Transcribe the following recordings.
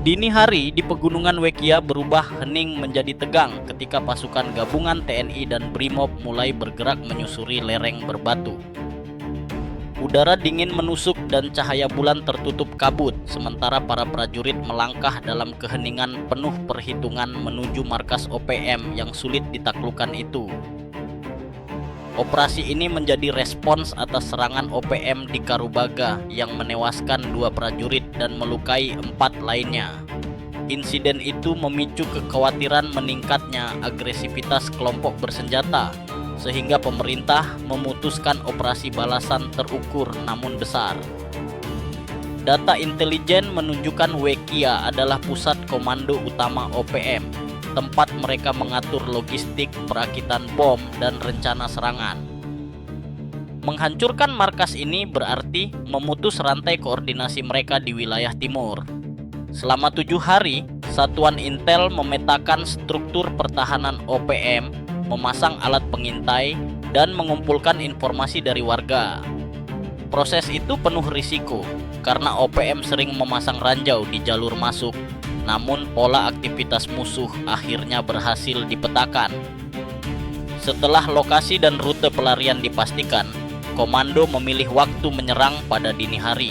Dini hari di pegunungan Wekia berubah hening menjadi tegang ketika pasukan gabungan TNI dan Brimob mulai bergerak menyusuri lereng berbatu. Udara dingin menusuk dan cahaya bulan tertutup kabut, sementara para prajurit melangkah dalam keheningan penuh perhitungan menuju markas OPM yang sulit ditaklukkan itu. Operasi ini menjadi respons atas serangan OPM di Karubaga yang menewaskan 2 prajurit dan melukai 4 lainnya. Insiden itu memicu kekhawatiran meningkatnya agresivitas kelompok bersenjata, sehingga pemerintah memutuskan operasi balasan terukur namun besar. Data intelijen menunjukkan Wekia adalah pusat komando utama OPM, tempat mereka mengatur logistik, perakitan bom, dan rencana serangan. Menghancurkan markas ini berarti memutus rantai koordinasi mereka di wilayah timur. Selama 7 hari, Satuan Intel memetakan struktur pertahanan OPM, memasang alat pengintai, dan mengumpulkan informasi dari warga. Proses itu penuh risiko, karena OPM sering memasang ranjau di jalur masuk, namun pola aktivitas musuh akhirnya berhasil dipetakan. Setelah lokasi dan rute pelarian dipastikan, komando memilih waktu menyerang pada dini hari.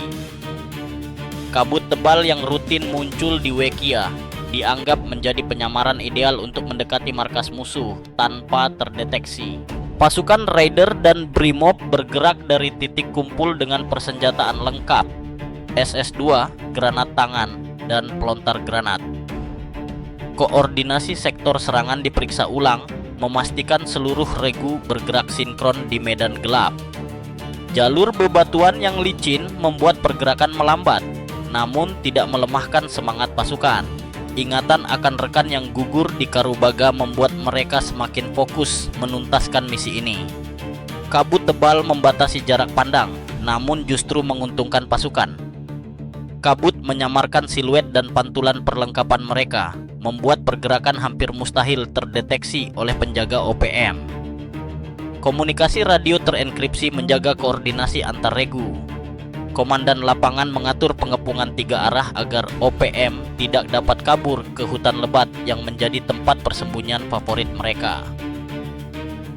Kabut tebal yang rutin muncul di Wekia dianggap menjadi penyamaran ideal untuk mendekati markas musuh tanpa terdeteksi. Pasukan Raider dan Brimob bergerak dari titik kumpul dengan persenjataan lengkap, SS-2, granat tangan, dan pelontar granat. Koordinasi sektor serangan diperiksa ulang, memastikan seluruh regu bergerak sinkron di medan gelap. Jalur bebatuan yang licin membuat pergerakan melambat, namun tidak melemahkan semangat pasukan. Ingatan akan rekan yang gugur di Karubaga membuat mereka semakin fokus menuntaskan misi ini. Kabut tebal membatasi jarak pandang, namun justru menguntungkan pasukan. Kabut menyamarkan siluet dan pantulan perlengkapan mereka, membuat pergerakan hampir mustahil terdeteksi oleh penjaga OPM. Komunikasi radio terenkripsi menjaga koordinasi antar regu. Komandan lapangan mengatur pengepungan 3 arah agar OPM tidak dapat kabur ke hutan lebat yang menjadi tempat persembunyian favorit mereka.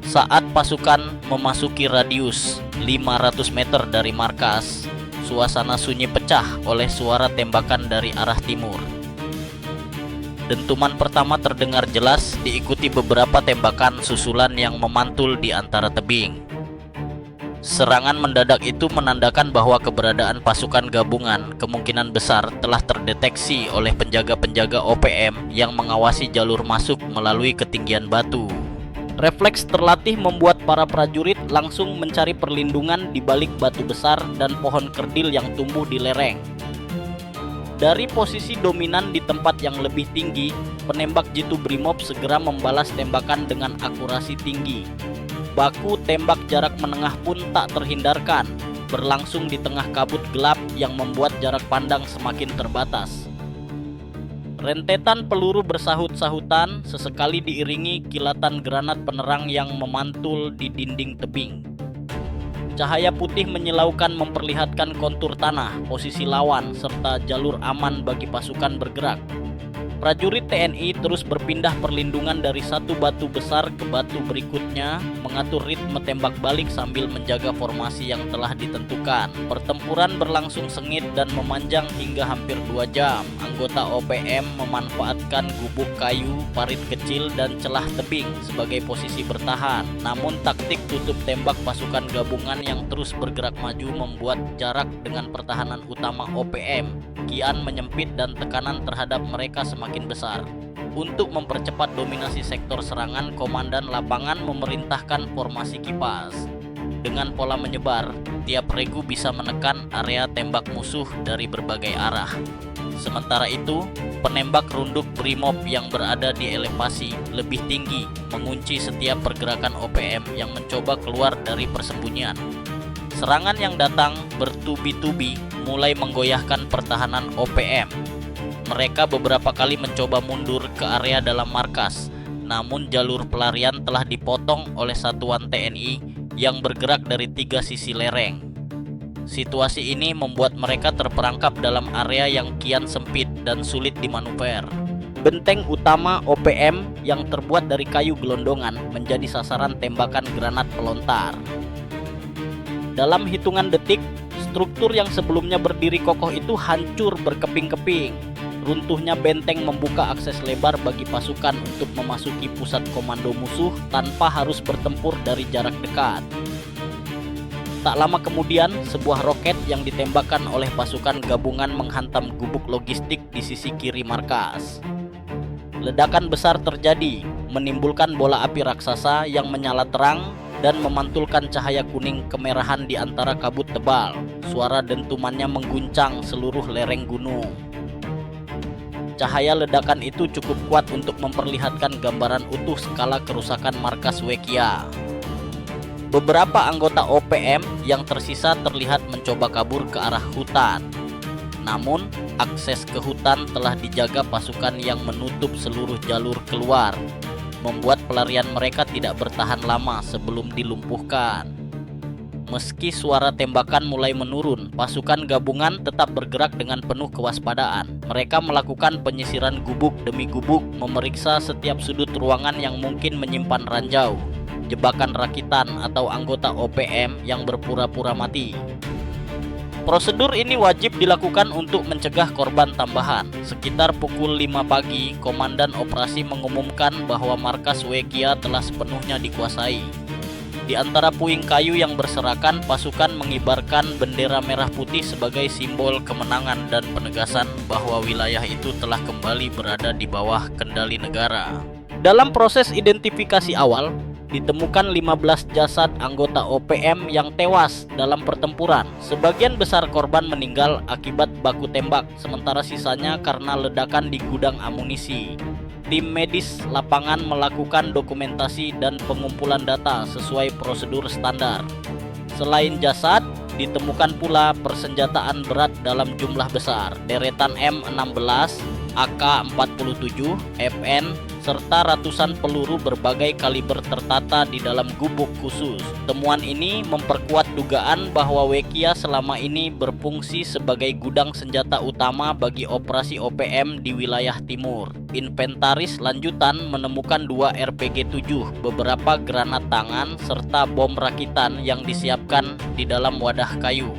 Saat pasukan memasuki radius 500 meter dari markas, suasana sunyi pecah oleh suara tembakan dari arah timur. Dentuman pertama terdengar jelas, diikuti beberapa tembakan susulan yang memantul di antara tebing. Serangan mendadak itu menandakan bahwa keberadaan pasukan gabungan kemungkinan besar telah terdeteksi oleh penjaga-penjaga OPM yang mengawasi jalur masuk melalui ketinggian batu. Refleks terlatih membuat para prajurit langsung mencari perlindungan di balik batu besar dan pohon kerdil yang tumbuh di lereng. Dari posisi dominan di tempat yang lebih tinggi, penembak jitu Brimob segera membalas tembakan dengan akurasi tinggi. Baku tembak jarak menengah pun tak terhindarkan, berlangsung di tengah kabut gelap yang membuat jarak pandang semakin terbatas. Rentetan peluru bersahut-sahutan sesekali diiringi kilatan granat penerang yang memantul di dinding tebing. Cahaya putih menyilaukan memperlihatkan kontur tanah, posisi lawan, serta jalur aman bagi pasukan bergerak. Prajurit TNI terus berpindah perlindungan dari satu batu besar ke batu berikutnya, mengatur ritme tembak balik sambil menjaga formasi yang telah ditentukan. Pertempuran berlangsung sengit dan memanjang hingga hampir 2 jam. Anggota OPM memanfaatkan gubuk kayu, parit kecil, dan celah tebing sebagai posisi bertahan. Namun taktik tutup tembak pasukan gabungan yang terus bergerak maju membuat jarak dengan pertahanan utama OPM kian menyempit dan tekanan terhadap mereka semakin besar. Untuk mempercepat dominasi sektor serangan, komandan lapangan memerintahkan formasi kipas. Dengan pola menyebar, tiap regu bisa menekan area tembak musuh dari berbagai arah. Sementara itu, penembak runduk Brimob yang berada di elevasi lebih tinggi mengunci setiap pergerakan OPM yang mencoba keluar dari persembunyian. Serangan yang datang bertubi-tubi mulai menggoyahkan pertahanan OPM. Mereka beberapa kali mencoba mundur ke area dalam markas, namun jalur pelarian telah dipotong oleh satuan TNI yang bergerak dari 3 sisi lereng. Situasi ini membuat mereka terperangkap dalam area yang kian sempit dan sulit dimanuver. Benteng utama OPM yang terbuat dari kayu gelondongan menjadi sasaran tembakan granat pelontar. Dalam hitungan detik, struktur yang sebelumnya berdiri kokoh itu hancur berkeping-keping. Runtuhnya benteng membuka akses lebar bagi pasukan untuk memasuki pusat komando musuh tanpa harus bertempur dari jarak dekat. Tak lama kemudian, sebuah roket yang ditembakkan oleh pasukan gabungan menghantam gubuk logistik di sisi kiri markas. Ledakan besar terjadi, menimbulkan bola api raksasa yang menyala terang dan memantulkan cahaya kuning kemerahan di antara kabut tebal. Suara dentumannya mengguncang seluruh lereng gunung. Cahaya ledakan itu cukup kuat untuk memperlihatkan gambaran utuh skala kerusakan markas Wekia. Beberapa anggota OPM yang tersisa terlihat mencoba kabur ke arah hutan. Namun, akses ke hutan telah dijaga pasukan yang menutup seluruh jalur keluar, membuat pelarian mereka tidak bertahan lama sebelum dilumpuhkan. Meski suara tembakan mulai menurun, pasukan gabungan tetap bergerak dengan penuh kewaspadaan. Mereka melakukan penyisiran gubuk demi gubuk, memeriksa setiap sudut ruangan yang mungkin menyimpan ranjau, jebakan rakitan atau anggota OPM yang berpura-pura mati. Prosedur ini wajib dilakukan untuk mencegah korban tambahan. Sekitar pukul 5 pagi, Komandan Operasi mengumumkan bahwa markas Wekia telah sepenuhnya dikuasai. Di antara puing kayu yang berserakan, pasukan mengibarkan bendera merah putih sebagai simbol kemenangan dan penegasan bahwa wilayah itu telah kembali berada di bawah kendali negara. Dalam proses identifikasi awal, ditemukan 15 jasad anggota OPM yang tewas dalam pertempuran. Sebagian besar korban meninggal akibat baku tembak, sementara sisanya karena ledakan di gudang amunisi. Tim medis lapangan melakukan dokumentasi dan pengumpulan data sesuai prosedur standar. Selain jasad, ditemukan pula persenjataan berat dalam jumlah besar, deretan M16, AK-47, FN, serta ratusan peluru berbagai kaliber tertata di dalam gubuk khusus. Temuan ini memperkuat dugaan bahwa Wekia selama ini berfungsi sebagai gudang senjata utama bagi operasi OPM di wilayah timur. Inventaris lanjutan menemukan 2 RPG-7, beberapa granat tangan, serta bom rakitan yang disiapkan di dalam wadah kayu.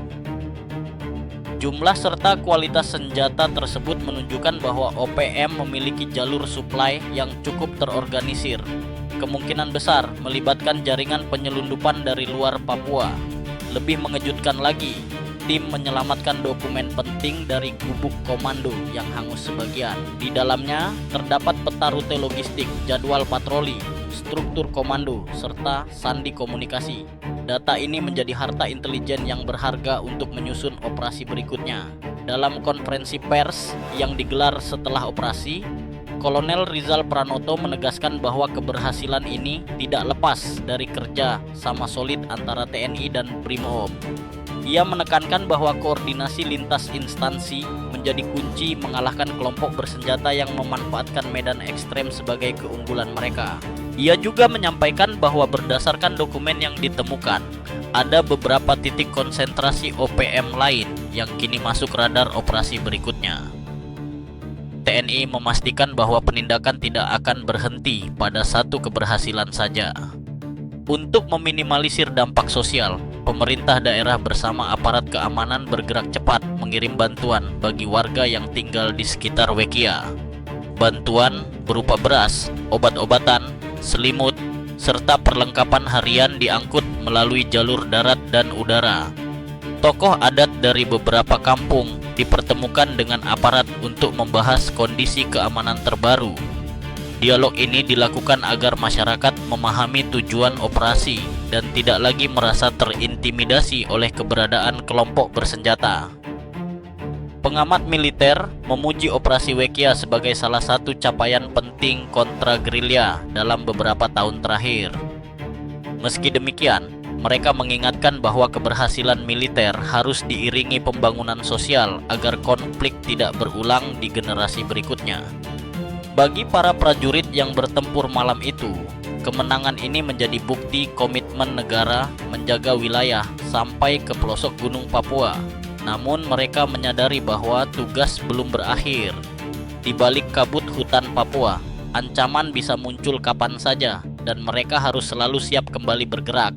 Jumlah serta kualitas senjata tersebut menunjukkan bahwa OPM memiliki jalur suplai yang cukup terorganisir. Kemungkinan besar melibatkan jaringan penyelundupan dari luar Papua. Lebih mengejutkan lagi, tim menyelamatkan dokumen penting dari gubuk komando yang hangus sebagian. Di dalamnya terdapat peta rute logistik, jadwal patroli, struktur komando, serta sandi komunikasi. Data ini menjadi harta intelijen yang berharga untuk menyusun operasi berikutnya. Dalam konferensi pers yang digelar setelah operasi, Kolonel Rizal Pranoto menegaskan bahwa keberhasilan ini tidak lepas dari kerja sama solid antara TNI dan Brimob. Ia menekankan bahwa koordinasi lintas instansi menjadi kunci mengalahkan kelompok bersenjata yang memanfaatkan medan ekstrem sebagai keunggulan mereka. Ia juga menyampaikan bahwa berdasarkan dokumen yang ditemukan, ada beberapa titik konsentrasi OPM lain yang kini masuk radar operasi berikutnya. TNI memastikan bahwa penindakan tidak akan berhenti pada satu keberhasilan saja. Untuk meminimalisir dampak sosial, pemerintah daerah bersama aparat keamanan bergerak cepat mengirim bantuan bagi warga yang tinggal di sekitar Wekia. Bantuan berupa beras, obat-obatan, selimut, serta perlengkapan harian diangkut melalui jalur darat dan udara. Tokoh adat dari beberapa kampung dipertemukan dengan aparat untuk membahas kondisi keamanan terbaru. Dialog ini dilakukan agar masyarakat memahami tujuan operasi dan tidak lagi merasa terintimidasi oleh keberadaan kelompok bersenjata. Pengamat militer memuji operasi Wekia sebagai salah satu capaian penting kontra gerilya dalam beberapa tahun terakhir. Meski demikian, mereka mengingatkan bahwa keberhasilan militer harus diiringi pembangunan sosial agar konflik tidak berulang di generasi berikutnya. Bagi para prajurit yang bertempur malam itu, Kemenangan ini menjadi bukti komitmen negara menjaga wilayah sampai ke pelosok Gunung Papua. Namun mereka menyadari bahwa tugas belum berakhir. Di balik kabut hutan Papua, ancaman bisa muncul kapan saja dan mereka harus selalu siap kembali bergerak.